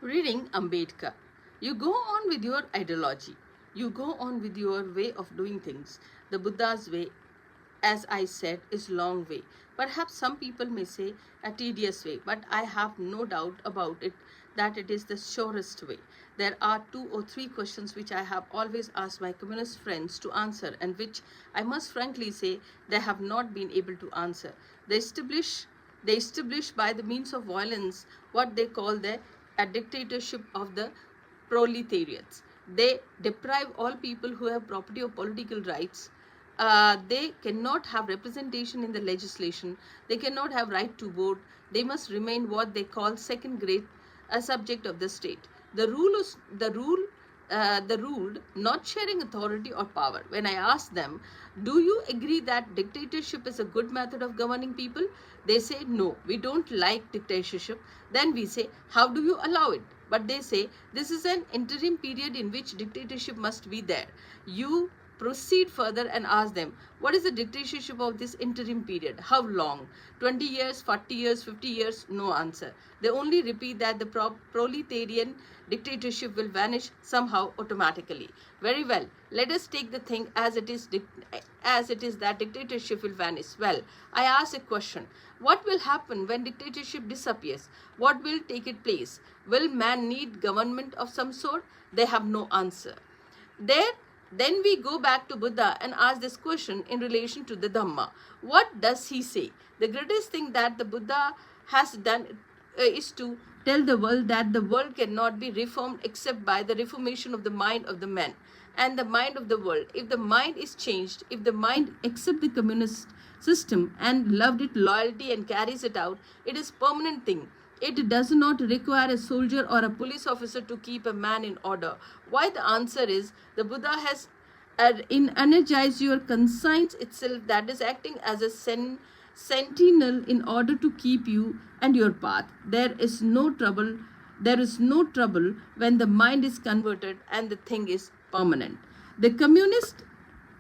Reading Ambedkar. You go on with your ideology. You go on with your way of doing things. The Buddha's way, as I said, is long way. Perhaps some people may say a tedious way, but I have no doubt about it that it is the surest way. There are 2 or 3 questions which I have always asked my communist friends to answer and which I must frankly say they have not been able to answer. They establish by the means of violence what they call a dictatorship of the proletariats. They deprive all people who have property or political rights. They cannot have representation in the legislation. They cannot have right to vote. They must remain what they call second grade subject of the state. The ruled not sharing authority or power. When I ask them, do you agree that dictatorship is a good method of governing people? They say, no, we don't like dictatorship. Then we say, how do you allow it? But they say, this is an interim period in which dictatorship must be there. You proceed further and ask them, what is the dictatorship of this interim period? How long? 20 years, 40 years, 50 years? No answer. They only repeat that the proletarian dictatorship will vanish somehow automatically. Very well, let us take the thing as it is that dictatorship will vanish. Well, I ask a question. What will happen when dictatorship disappears? What will take its place? Will man need government of some sort? They have no answer. Then we go back to Buddha and ask this question in relation to the Dhamma. What does he say? The greatest thing that the Buddha has done is to tell the world that the world cannot be reformed except by the reformation of the mind of the man and the mind of the world. If the mind is changed, if the mind accepts the communist system and loved it loyalty and carries it out, it is permanent thing. It does not require a soldier or a police officer to keep a man in order. Why? The answer is the Buddha has energized your conscience itself, that is acting as a sentinel in order to keep you and your path. There is no trouble when the mind is converted and the thing is permanent. The communist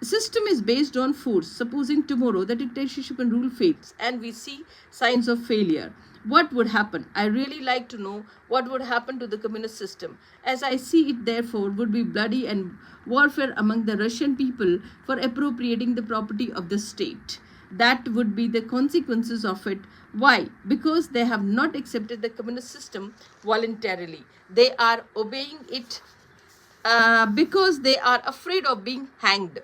system is based on force. Supposing tomorrow the dictatorship and rule fades and we see signs of failure, what would happen? I really like to know what would happen to the communist system. As I see it, therefore, would be bloody and warfare among the Russian people for appropriating the property of the state. That would be the consequences of it. Why? Because they have not accepted the communist system voluntarily. They are obeying it because they are afraid of being hanged.